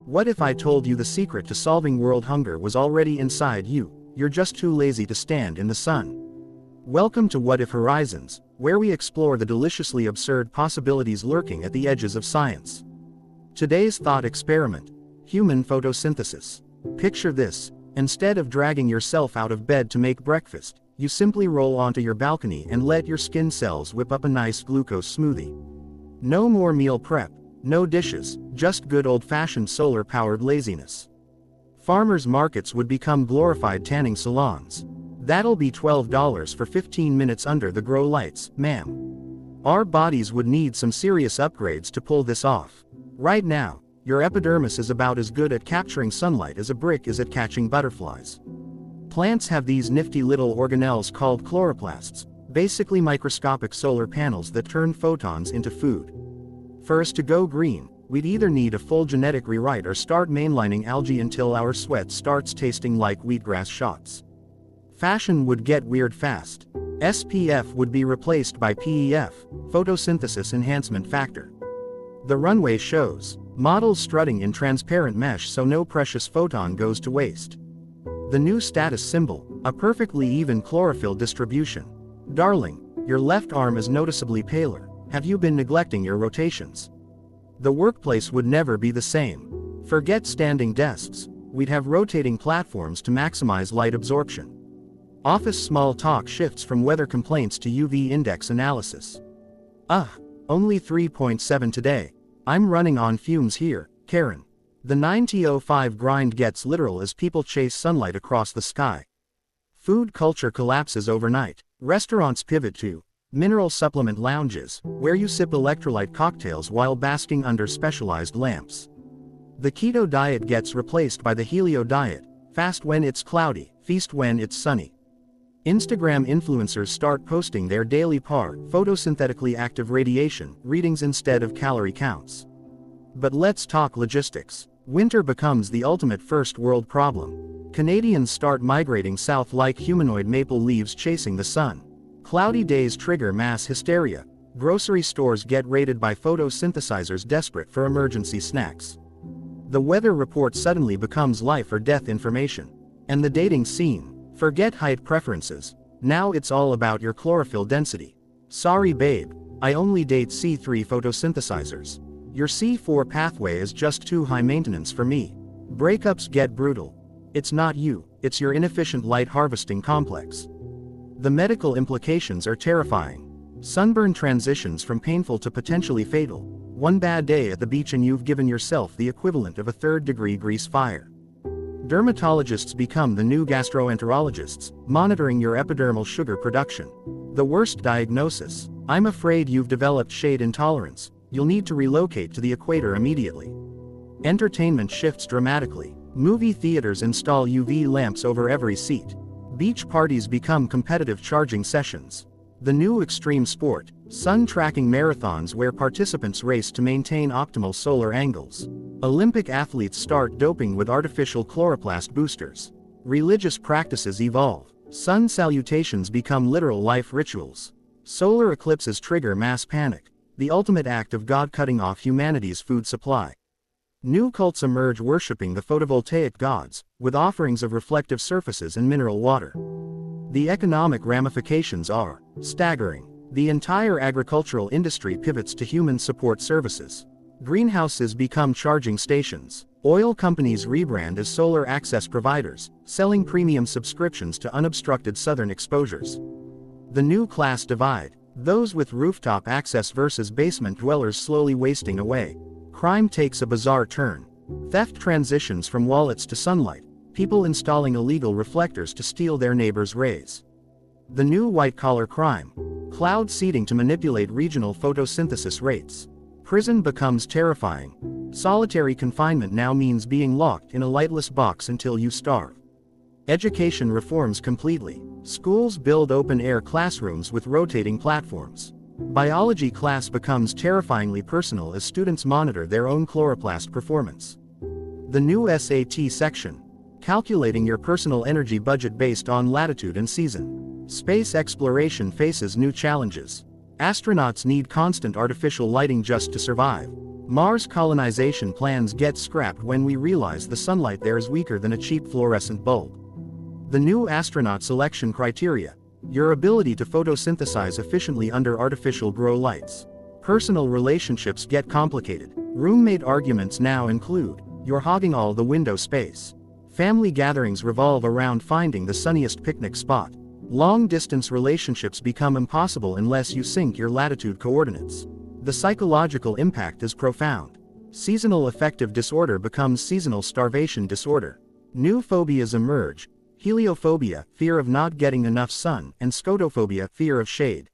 What if I told you the secret to solving world hunger was already inside you? You're just too lazy to stand in the sun. Welcome to What If Horizons, where we explore the deliciously absurd possibilities lurking at the edges of science. Today's thought experiment: human photosynthesis. Picture this: instead of dragging yourself out of bed to make breakfast, you simply roll onto your balcony and let your skin cells whip up a nice glucose smoothie. No more meal prep, no dishes, just good old-fashioned solar-powered laziness. Farmers' markets would become glorified tanning salons. That'll be $12 for 15 minutes under the grow lights, ma'am. Our bodies would need some serious upgrades to pull this off. Right now, your epidermis is about as good at capturing sunlight as a brick is at catching butterflies. Plants have these nifty little organelles called chloroplasts, basically microscopic solar panels that turn photons into food. For us to go green, we'd either need a full genetic rewrite or start mainlining algae until our sweat starts tasting like wheatgrass shots. Fashion would get weird fast. SPF would be replaced by PEF, photosynthesis enhancement factor. The runway shows models strutting in transparent mesh so no precious photon goes to waste. The new status symbol: a perfectly even chlorophyll distribution. Darling, your left arm is noticeably paler. Have you been neglecting your rotations? The workplace would never be the same. Forget standing desks. We'd have rotating platforms to maximize light absorption. Office small talk shifts from weather complaints to UV index analysis. Only 3.7 today. I'm running on fumes here, Karen. The 9:05 grind gets literal as people chase sunlight across the sky. Food culture collapses overnight. Restaurants pivot to mineral supplement lounges, where you sip electrolyte cocktails while basking under specialized lamps. The keto diet gets replaced by the helio diet: fast when it's cloudy, feast when it's sunny. Instagram influencers start posting their daily PAR, photosynthetically active radiation, readings instead of calorie counts. But let's talk logistics. Winter becomes the ultimate first world problem. Canadians start migrating south like humanoid maple leaves chasing the sun. Cloudy days trigger mass hysteria. Grocery stores get raided by photosynthesizers desperate for emergency snacks. The weather report suddenly becomes life or death information. And the dating scene: forget height preferences. Now it's all about your chlorophyll density. Sorry babe, I only date C3 photosynthesizers. Your C4 pathway is just too high maintenance for me. Breakups get brutal. It's not you, it's your inefficient light harvesting complex. The medical implications are terrifying. Sunburn transitions from painful to potentially fatal. One bad day at the beach and you've given yourself the equivalent of a third-degree grease fire. Dermatologists become the new gastroenterologists, monitoring your epidermal sugar production. The worst diagnosis: I'm afraid you've developed shade intolerance. You'll need to relocate to the equator immediately. Entertainment shifts dramatically. Movie theaters install UV lamps over every seat. Beach parties become competitive charging sessions. The new extreme sport: sun tracking marathons where participants race to maintain optimal solar angles. Olympic athletes start doping with artificial chloroplast boosters. Religious practices evolve. Sun salutations become literal life rituals. Solar eclipses trigger mass panic, the ultimate act of God cutting off humanity's food supply. New cults emerge worshipping the photovoltaic gods, with offerings of reflective surfaces and mineral water. The economic ramifications are staggering. The entire agricultural industry pivots to human support services. Greenhouses become charging stations. Oil companies rebrand as solar access providers, selling premium subscriptions to unobstructed southern exposures. The new class divide: those with rooftop access versus basement dwellers slowly wasting away. Crime takes a bizarre turn. Theft transitions from wallets to sunlight, people installing illegal reflectors to steal their neighbors' rays. The new white-collar crime: cloud seeding to manipulate regional photosynthesis rates. Prison becomes terrifying. Solitary confinement now means being locked in a lightless box until you starve. Education reforms completely. Schools build open-air classrooms with rotating platforms. Biology class becomes terrifyingly personal as students monitor their own chloroplast performance. The new SAT section: calculating your personal energy budget based on latitude and season. Space exploration faces new challenges. Astronauts need constant artificial lighting just to survive. Mars colonization plans get scrapped when we realize the sunlight there is weaker than a cheap fluorescent bulb. The new astronaut selection criteria: your ability to photosynthesize efficiently under artificial grow lights. Personal relationships get complicated. Roommate arguments now include, "You're hogging all the window space." Family gatherings revolve around finding the sunniest picnic spot. Long-distance relationships become impossible unless you sync your latitude coordinates. The psychological impact is profound. Seasonal affective disorder becomes seasonal starvation disorder. New phobias emerge: heliophobia, fear of not getting enough sun, and scotophobia, fear of shade.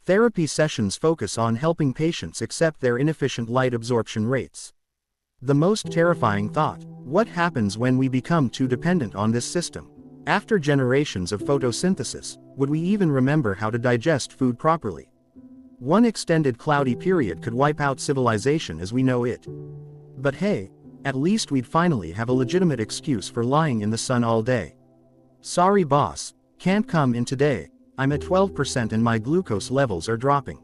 Therapy sessions focus on helping patients accept their inefficient light absorption rates. The most terrifying thought: what happens when we become too dependent on this system? After generations of photosynthesis, would we even remember how to digest food properly? One extended cloudy period could wipe out civilization as we know it. But hey, at least we'd finally have a legitimate excuse for lying in the sun all day. "Sorry boss, can't come in today, I'm at 12% and my glucose levels are dropping.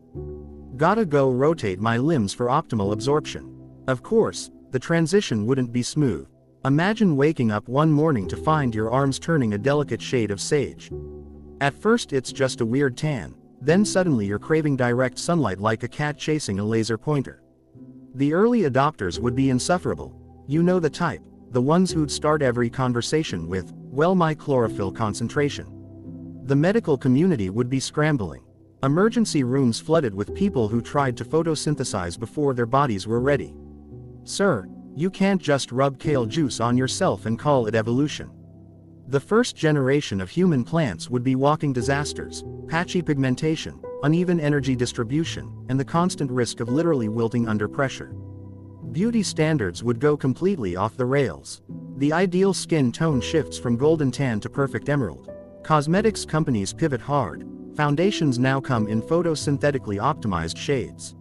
Gotta go rotate my limbs for optimal absorption." Of course, the transition wouldn't be smooth. Imagine waking up one morning to find your arms turning a delicate shade of sage. At first it's just a weird tan, then suddenly you're craving direct sunlight like a cat chasing a laser pointer. The early adopters would be insufferable. You know the type, the ones who'd start every conversation with, "Well, my chlorophyll concentration." The medical community would be scrambling. Emergency rooms flooded with people who tried to photosynthesize before their bodies were ready. "Sir, you can't just rub kale juice on yourself and call it evolution." The first generation of human plants would be walking disasters: patchy pigmentation, uneven energy distribution, and the constant risk of literally wilting under pressure. Beauty standards would go completely off the rails. The ideal skin tone shifts from golden tan to perfect emerald. Cosmetics companies pivot hard. Foundations now come in photosynthetically optimized shades.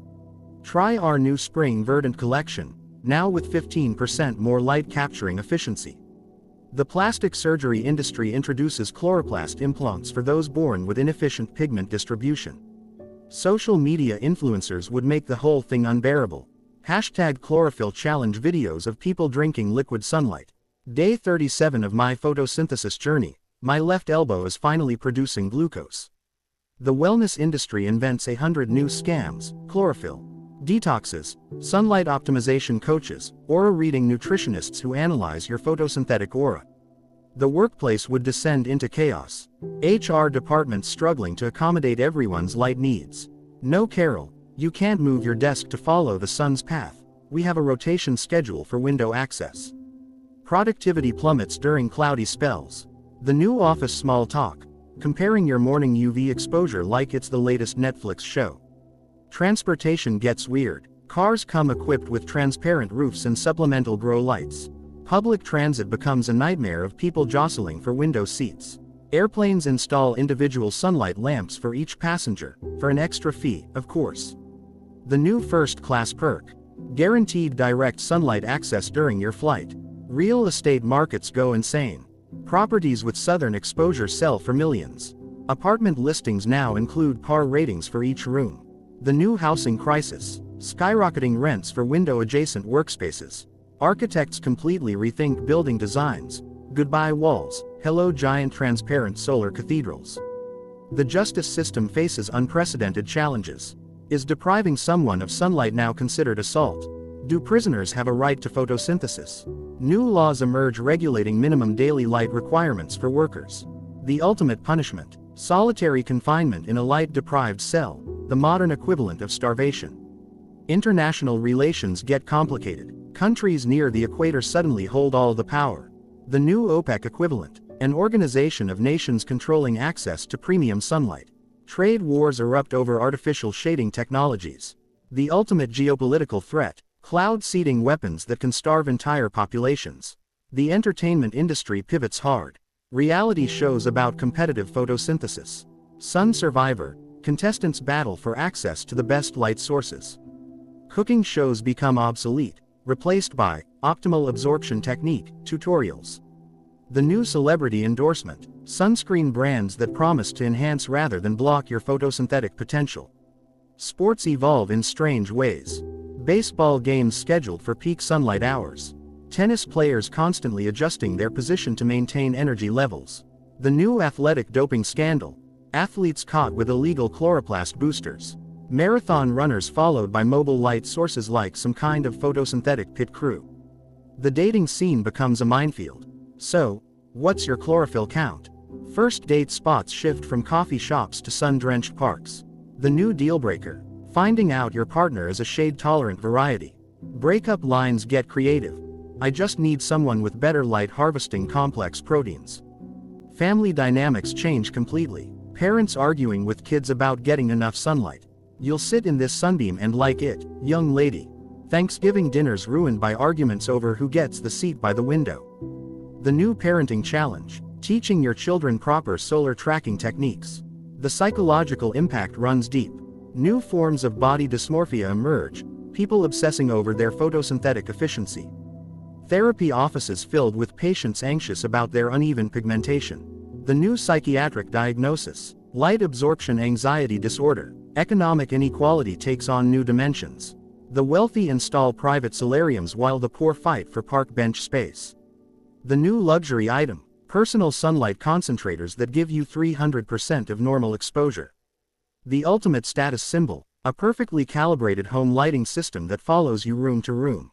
Try our new Spring Verdant collection, now with 15% more light capturing efficiency. The plastic surgery industry introduces chloroplast implants for those born with inefficient pigment distribution. Social media influencers would make the whole thing unbearable. #chlorophyll challenge videos of people drinking liquid sunlight. Day 37 of my photosynthesis journey, my left elbow is finally producing glucose. The wellness industry invents 100 new scams: chlorophyll detoxes, sunlight optimization coaches, aura reading nutritionists who analyze your photosynthetic aura. The workplace would descend into chaos. HR departments struggling to accommodate everyone's light needs. "No, Carol, you can't move your desk to follow the sun's path. We have a rotation schedule for window access." Productivity plummets during cloudy spells. The new office small talk: comparing your morning UV exposure like it's the latest Netflix show. Transportation gets weird. Cars come equipped with transparent roofs and supplemental grow lights. Public transit becomes a nightmare of people jostling for window seats. Airplanes install individual sunlight lamps for each passenger, for an extra fee, of course. The new first-class perk: guaranteed direct sunlight access during your flight. Real estate markets go insane. Properties with southern exposure sell for millions. Apartment listings now include PAR ratings for each room. The new housing crisis: skyrocketing rents for window-adjacent workspaces. Architects completely rethink building designs. Goodbye walls, hello giant transparent solar cathedrals. The justice system faces unprecedented challenges. Is depriving someone of sunlight now considered assault? Do prisoners have a right to photosynthesis? New laws emerge regulating minimum daily light requirements for workers. The ultimate punishment: solitary confinement in a light-deprived cell, the modern equivalent of starvation. International relations get complicated. Countries near the equator suddenly hold all the power. The new OPEC equivalent: an organization of nations controlling access to premium sunlight. Trade wars erupt over artificial shading technologies. The ultimate geopolitical threat: cloud seeding weapons that can starve entire populations. The entertainment industry pivots hard. Reality shows about competitive photosynthesis. Sun Survivor: contestants battle for access to the best light sources. Cooking shows become obsolete, replaced by optimal absorption technique tutorials. The new celebrity endorsement: sunscreen brands that promise to enhance rather than block your photosynthetic potential. Sports evolve in strange ways. Baseball games scheduled for peak sunlight hours. Tennis players constantly adjusting their position to maintain energy levels. The new athletic doping scandal. Athletes caught with illegal chloroplast boosters. Marathon runners followed by mobile light sources like some kind of photosynthetic pit crew. The dating scene becomes a minefield. So, what's your chlorophyll count? First date spots shift from coffee shops to sun-drenched parks. The new deal-breaker. Finding out your partner is a shade-tolerant variety. Breakup lines get creative. I just need someone with better light-harvesting complex proteins. Family dynamics change completely. Parents arguing with kids about getting enough sunlight. You'll sit in this sunbeam and like it, young lady. Thanksgiving dinners ruined by arguments over who gets the seat by the window. The new parenting challenge. Teaching your children proper solar tracking techniques. The psychological impact runs deep. New forms of body dysmorphia emerge, people obsessing over their photosynthetic efficiency. Therapy offices filled with patients anxious about their uneven pigmentation. The new psychiatric diagnosis. Light absorption anxiety disorder. Economic inequality takes on new dimensions. The wealthy install private solariums while the poor fight for park bench space. The new luxury item. Personal sunlight concentrators that give you 300% of normal exposure. The ultimate status symbol. A perfectly calibrated home lighting system that follows you room to room.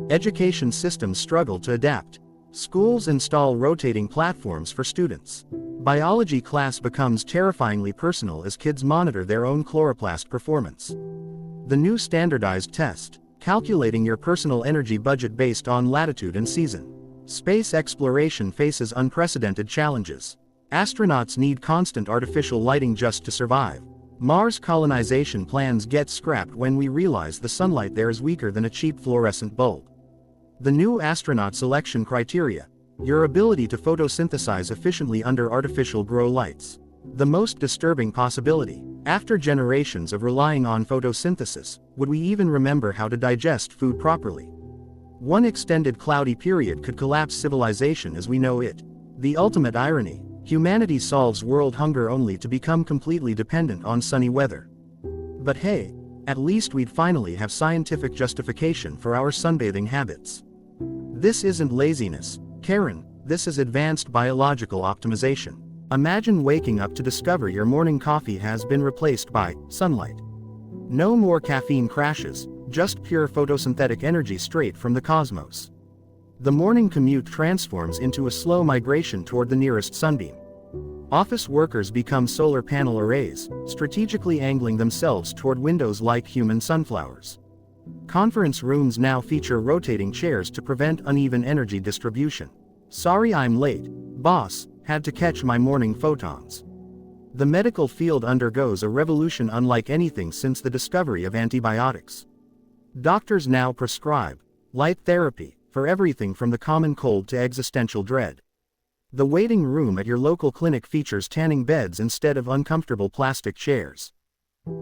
Education systems struggle to adapt. Schools install rotating platforms for students. Biology class becomes terrifyingly personal as kids monitor their own chloroplast performance. The new standardized test. Calculating your personal energy budget based on latitude and season. Space exploration faces unprecedented challenges. Astronauts need constant artificial lighting just to survive. Mars colonization plans get scrapped when we realize the sunlight there is weaker than a cheap fluorescent bulb. The new astronaut selection criteria. Your ability to photosynthesize efficiently under artificial grow lights. The most disturbing possibility. After generations of relying on photosynthesis, would we even remember how to digest food properly? One extended cloudy period could collapse civilization as we know it. The ultimate irony. Humanity solves world hunger only to become completely dependent on sunny weather. But hey, at least we'd finally have scientific justification for our sunbathing habits. This isn't laziness, Karen, this is advanced biological optimization. Imagine waking up to discover your morning coffee has been replaced by sunlight. No more caffeine crashes, just pure photosynthetic energy straight from the cosmos. The morning commute transforms into a slow migration toward the nearest sunbeam. Office workers become solar panel arrays, strategically angling themselves toward windows like human sunflowers. Conference rooms now feature rotating chairs to prevent uneven energy distribution. Sorry I'm late, boss, had to catch my morning photons. The medical field undergoes a revolution unlike anything since the discovery of antibiotics. Doctors now prescribe light therapy for everything from the common cold to existential dread. The waiting room at your local clinic features tanning beds instead of uncomfortable plastic chairs.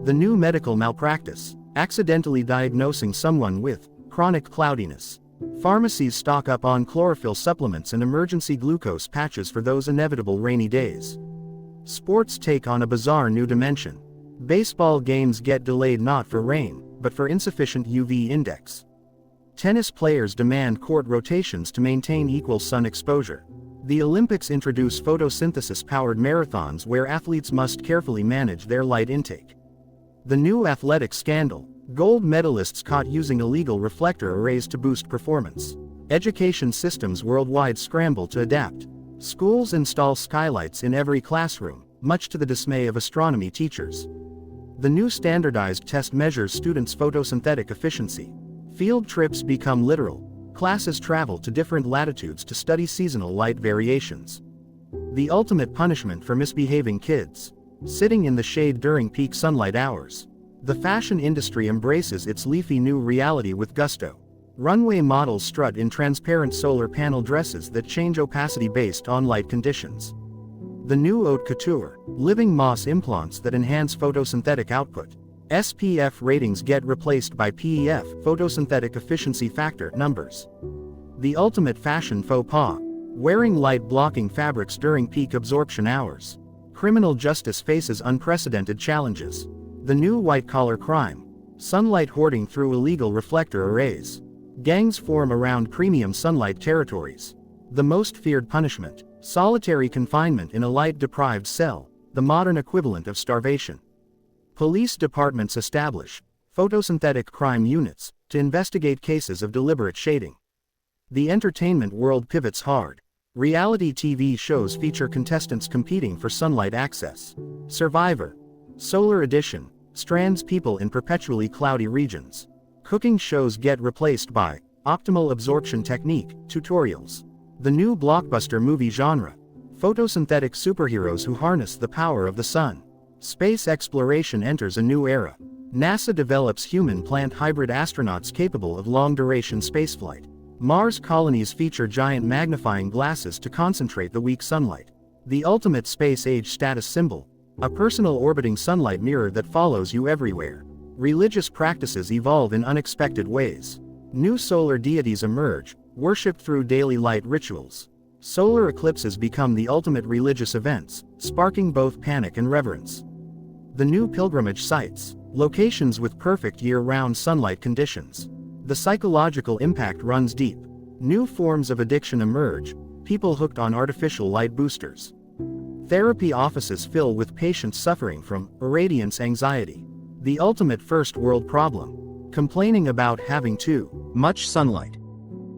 The new medical malpractice, accidentally diagnosing someone with chronic cloudiness. Pharmacies stock up on chlorophyll supplements and emergency glucose patches for those inevitable rainy days. Sports take on a bizarre new dimension. Baseball games get delayed not for rain, but for insufficient UV index. Tennis players demand court rotations to maintain equal sun exposure. The Olympics introduce photosynthesis-powered marathons where athletes must carefully manage their light intake. The new athletic scandal. Gold medalists caught using illegal reflector arrays to boost performance. Education systems worldwide scramble to adapt. Schools install skylights in every classroom, much to the dismay of astronomy teachers. The new standardized test measures students' photosynthetic efficiency. Field trips become literal. Classes travel to different latitudes to study seasonal light variations. The ultimate punishment for misbehaving kids. Sitting in the shade during peak sunlight hours. The fashion industry embraces its leafy new reality with gusto. Runway models strut in transparent solar panel dresses that change opacity based on light conditions. The new haute couture, living moss implants that enhance photosynthetic output. SPF ratings get replaced by PEF, photosynthetic efficiency factor, numbers. The ultimate fashion faux pas. Wearing light-blocking fabrics during peak absorption hours. Criminal justice faces unprecedented challenges. The new white-collar crime. Sunlight hoarding through illegal reflector arrays. Gangs form around premium sunlight territories. The most feared punishment: solitary confinement in a light-deprived cell, the modern equivalent of starvation. Police departments establish photosynthetic crime units to investigate cases of deliberate shading. The entertainment world pivots hard. Reality TV shows feature contestants competing for sunlight access. Survivor. Solar Edition strands people in perpetually cloudy regions. Cooking shows get replaced by optimal absorption technique tutorials. The new blockbuster movie genre: photosynthetic superheroes who harness the power of the sun. Space exploration enters a new era. NASA develops human-plant hybrid astronauts capable of long-duration spaceflight. Mars colonies feature giant magnifying glasses to concentrate the weak sunlight. The ultimate space-age status symbol: a personal orbiting sunlight mirror that follows you everywhere. Religious practices evolve in unexpected ways. New solar deities emerge, worshipped through daily light rituals. Solar eclipses become the ultimate religious events, sparking both panic and reverence. The new pilgrimage sites, locations with perfect year-round sunlight conditions. The psychological impact runs deep. New forms of addiction emerge, people hooked on artificial light boosters. Therapy offices fill with patients suffering from irradiance anxiety. The ultimate first world problem: complaining about having too much sunlight.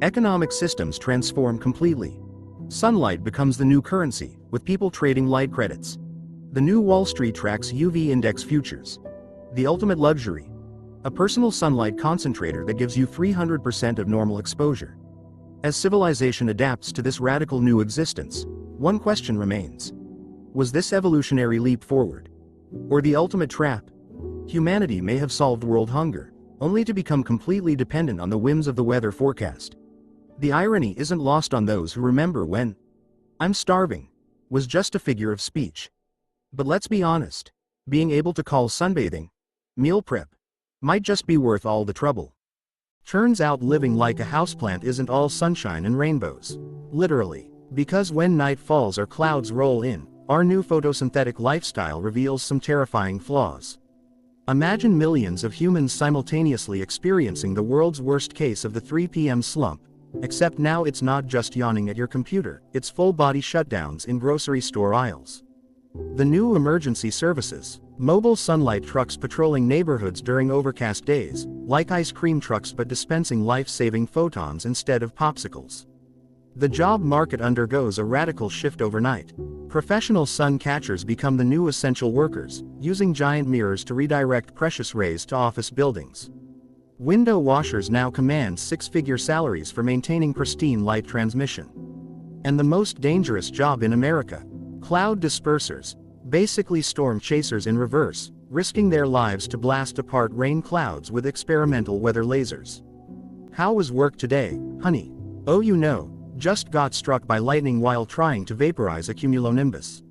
Economic systems transform completely. Sunlight becomes the new currency, with people trading light credits. The new Wall Street tracks UV index futures. The ultimate luxury: a personal sunlight concentrator that gives you 300% of normal exposure. As civilization adapts to this radical new existence, one question remains: was this evolutionary leap forward, or the ultimate trap? Humanity may have solved world hunger, only to become completely dependent on the whims of the weather forecast. The irony isn't lost on those who remember when "I'm starving" was just a figure of speech. But let's be honest, being able to call sunbathing meal prep might just be worth all the trouble. Turns out living like a houseplant isn't all sunshine and rainbows. Literally. Because when night falls or clouds roll in, our new photosynthetic lifestyle reveals some terrifying flaws. Imagine millions of humans simultaneously experiencing the world's worst case of the 3 p.m. slump. Except now it's not just yawning at your computer, it's full-body shutdowns in grocery store aisles. The new emergency services: mobile sunlight trucks patrolling neighborhoods during overcast days, like ice cream trucks but dispensing life-saving photons instead of popsicles. The job market undergoes a radical shift overnight. Professional sun catchers become the new essential workers, using giant mirrors to redirect precious rays to office buildings. Window washers now command six-figure salaries for maintaining pristine light transmission. And the most dangerous job in America: cloud dispersers, basically storm chasers in reverse, risking their lives to blast apart rain clouds with experimental weather lasers. How was work today, honey? Oh, just got struck by lightning while trying to vaporize a cumulonimbus.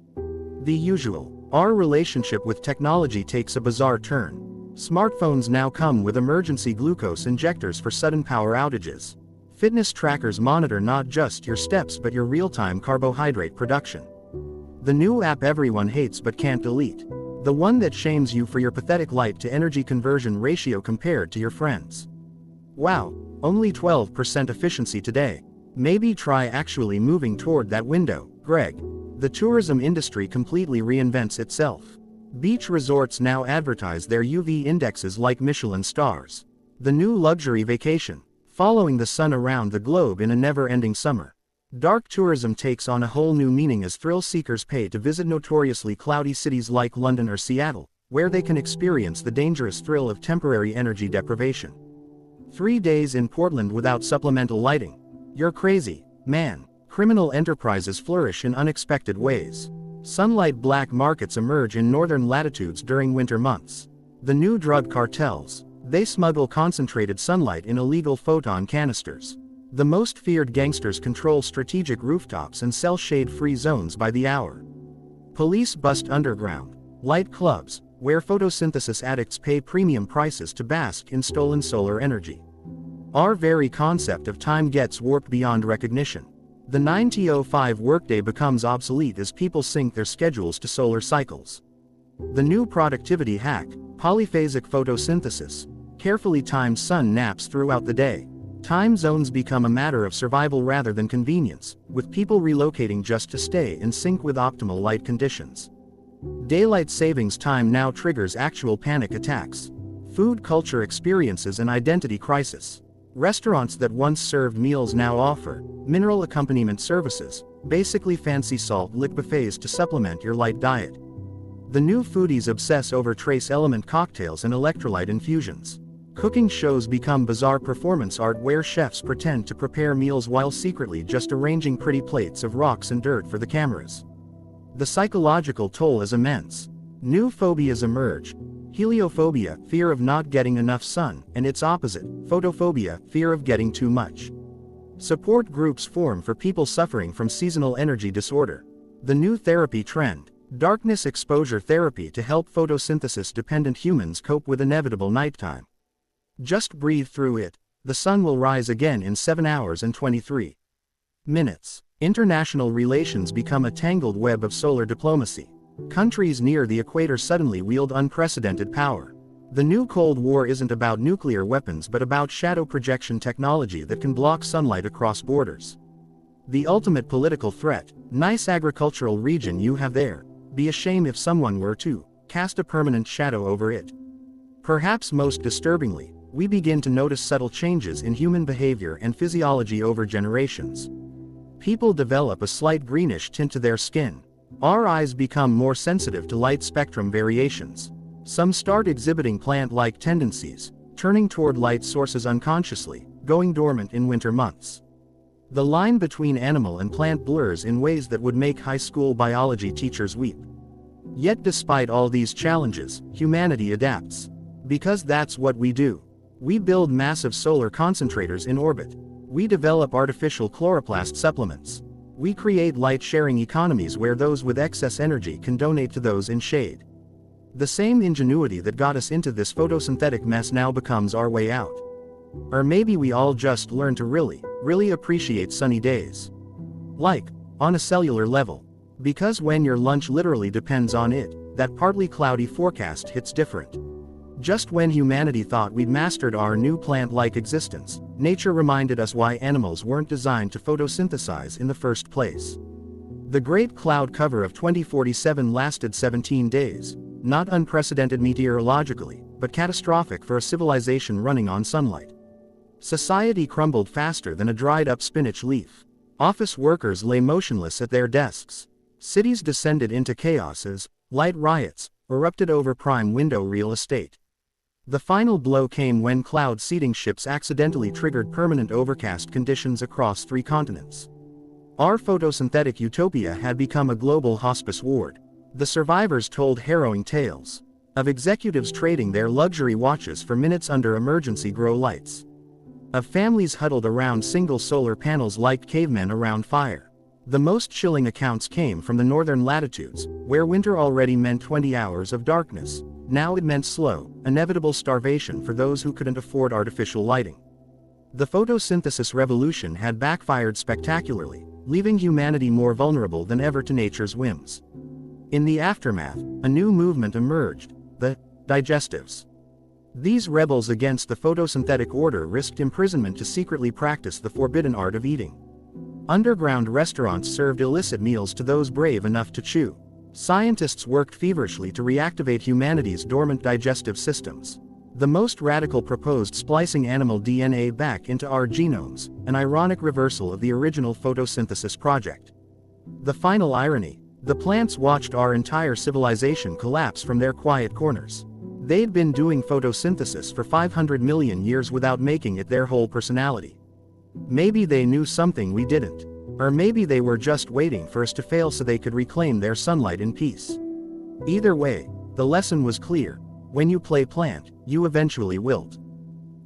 The usual. Our relationship with technology takes a bizarre turn. Smartphones now come with emergency glucose injectors for sudden power outages. Fitness trackers monitor not just your steps but your real-time carbohydrate production. The new app everyone hates but can't delete. The one that shames you for your pathetic light-to-energy conversion ratio compared to your friends. Wow, only 12% efficiency today. Maybe try actually moving toward that window, Greg. The tourism industry completely reinvents itself. Beach resorts now advertise their UV indexes like Michelin stars. The new luxury vacation: following the sun around the globe in a never-ending summer. Dark tourism takes on a whole new meaning as thrill seekers pay to visit notoriously cloudy cities like London or Seattle, where they can experience the dangerous thrill of temporary energy deprivation. 3 days in Portland without supplemental lighting. You're crazy, man. Criminal enterprises flourish in unexpected ways. Sunlight black markets emerge in northern latitudes during winter months. The new drug cartels: they smuggle concentrated sunlight in illegal photon canisters. The most feared gangsters control strategic rooftops and sell shade-free zones by the hour. Police bust underground light clubs, where photosynthesis addicts pay premium prices to bask in stolen solar energy. Our very concept of time gets warped beyond recognition. The 9-to-5 workday becomes obsolete as people sync their schedules to solar cycles. The new productivity hack: polyphasic photosynthesis. carefully timed sun naps throughout the day. Time zones become a matter of survival rather than convenience, with people relocating just to stay in sync with optimal light conditions. Daylight savings time now triggers actual panic attacks. Food culture experiences an identity crisis. Restaurants that once served meals now offer mineral accompaniment services, basically fancy salt lick buffets to supplement your light diet. The new foodies obsess over trace element cocktails and electrolyte infusions. Cooking shows become bizarre performance art where chefs pretend to prepare meals while secretly just arranging pretty plates of rocks and dirt for the cameras. The psychological toll is immense. New phobias emerge. Heliophobia, fear of not getting enough sun, and its opposite, photophobia, fear of getting too much. Support groups form for people suffering from seasonal energy disorder. The new therapy trend, darkness exposure therapy to help photosynthesis-dependent humans cope with inevitable nighttime. Just breathe through it. The sun will rise again in 7 hours and 23 minutes. International relations become a tangled web of solar diplomacy. Countries near the equator suddenly wield unprecedented power. The new Cold War isn't about nuclear weapons but about shadow projection technology that can block sunlight across borders. The ultimate political threat, nice agricultural region you have there, be a shame if someone were to cast a permanent shadow over it. Perhaps most disturbingly, we begin to notice subtle changes in human behavior and physiology over generations. People develop a slight greenish tint to their skin. Our eyes become more sensitive to light spectrum variations. Some start exhibiting plant-like tendencies, turning toward light sources unconsciously, going dormant in winter months. The line between animal and plant blurs in ways that would make high school biology teachers weep. Yet despite all these challenges, humanity adapts. Because that's what we do. We build massive solar concentrators in orbit. We develop artificial chloroplast supplements. We create light-sharing economies where those with excess energy can donate to those in shade. The same ingenuity that got us into this photosynthetic mess now becomes our way out. Or maybe we all just learn to really appreciate sunny days. Like, on a cellular level. Because when your lunch literally depends on it, that partly cloudy forecast hits different. Just when humanity thought we'd mastered our new plant-like existence, nature reminded us why animals weren't designed to photosynthesize in the first place. The great cloud cover of 2047 lasted 17 days, not unprecedented meteorologically, but catastrophic for a civilization running on sunlight. Society crumbled faster than a dried-up spinach leaf. Office workers lay motionless at their desks. Cities descended into chaos as light riots erupted over prime window real estate. The final blow came when cloud seeding ships accidentally triggered permanent overcast conditions across 3 continents. Our photosynthetic utopia had become a global hospice ward. The survivors told harrowing tales of executives trading their luxury watches for minutes under emergency grow lights, of families huddled around single solar panels like cavemen around fire. The most chilling accounts came from the northern latitudes, where winter already meant 20 hours of darkness. Now it meant slow, inevitable starvation for those who couldn't afford artificial lighting. The photosynthesis revolution had backfired spectacularly, leaving humanity more vulnerable than ever to nature's whims. In the aftermath, a new movement emerged, the digestives. These rebels against the photosynthetic order risked imprisonment to secretly practice the forbidden art of eating. Underground restaurants served illicit meals to those brave enough to chew. Scientists worked feverishly to reactivate humanity's dormant digestive systems. The most radical proposed splicing animal DNA back into our genomes, an ironic reversal of the original photosynthesis project. The final irony: the plants watched our entire civilization collapse from their quiet corners. They'd been doing photosynthesis for 500 million years without making it their whole personality. Maybe they knew something we didn't. Or maybe they were just waiting for us to fail so they could reclaim their sunlight in peace. Either way, the lesson was clear: when you play plant, you eventually wilt.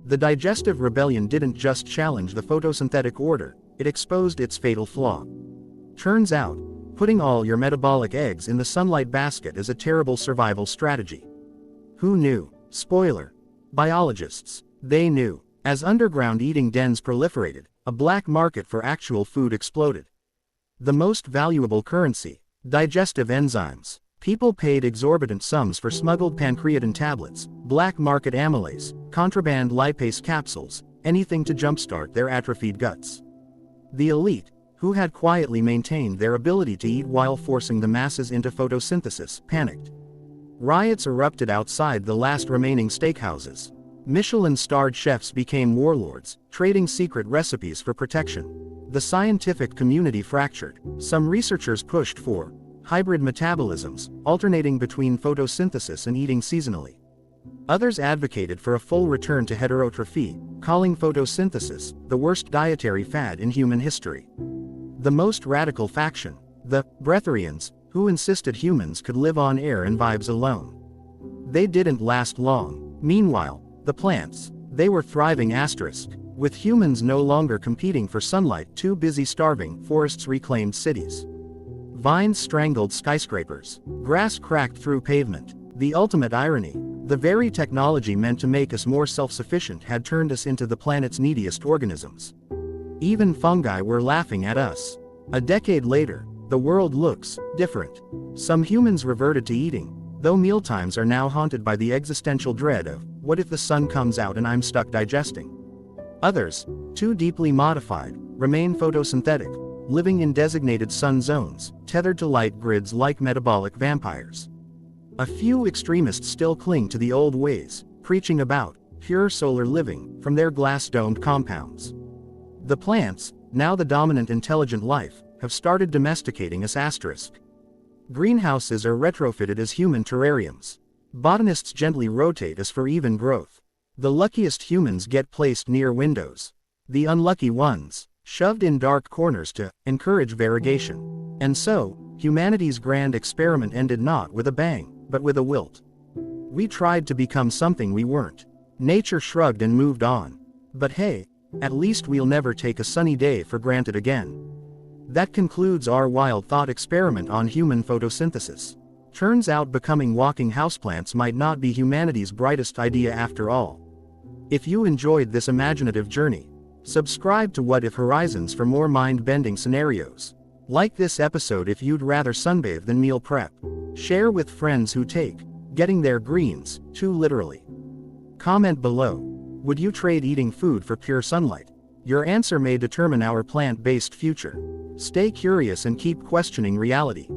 The digestive rebellion didn't just challenge the photosynthetic order, it exposed its fatal flaw. Turns out, putting all your metabolic eggs in the sunlight basket is a terrible survival strategy. Who knew? Spoiler. Biologists. They knew. As underground eating dens proliferated, a black market for actual food exploded. The most valuable currency, digestive enzymes, People paid exorbitant sums for smuggled pancreatin tablets, black market amylase, contraband lipase capsules, anything to jumpstart their atrophied guts. The elite, who had quietly maintained their ability to eat while forcing the masses into photosynthesis, panicked. Riots erupted outside the last remaining steakhouses. Michelin-starred chefs became warlords, trading secret recipes for protection. The scientific community fractured. Some researchers pushed for hybrid metabolisms, alternating between photosynthesis and eating seasonally. Others advocated for a full return to heterotrophy, calling photosynthesis the worst dietary fad in human history. The most radical faction, the breatharians, who insisted humans could live on air and vibes alone. They didn't last long. Meanwhile, the plants, they were thriving with humans no longer competing for sunlight, too busy starving, forests reclaimed cities. Vines strangled skyscrapers. Grass cracked through pavement. The ultimate irony, the very technology meant to make us more self-sufficient had turned us into the planet's neediest organisms. Even fungi were laughing at us. A decade later, the world looks different. Some humans reverted to eating, though mealtimes are now haunted by the existential dread of, what if the sun comes out and I'm stuck digesting? Others, too deeply modified, remain photosynthetic, living in designated sun zones, tethered to light grids like metabolic vampires. A few extremists still cling to the old ways, preaching about pure solar living from their glass-domed compounds. The plants, now the dominant intelligent life, have started domesticating us. Greenhouses are retrofitted as human terrariums. Botanists gently rotate us for even growth. The luckiest humans get placed near windows. The unlucky ones, shoved in dark corners to encourage variegation. And so, humanity's grand experiment ended not with a bang, but with a wilt. We tried to become something we weren't. Nature shrugged and moved on. But hey, at least we'll never take a sunny day for granted again. That concludes our wild thought experiment on human photosynthesis. Turns out becoming walking houseplants might not be humanity's brightest idea after all. If you enjoyed this imaginative journey, subscribe to What If Horizons for more mind-bending scenarios. Like this episode if you'd rather sunbathe than meal prep. Share with friends who take getting their greens too literally. Comment below. Would you trade eating food for pure sunlight? Your answer may determine our plant-based future. Stay curious and keep questioning reality.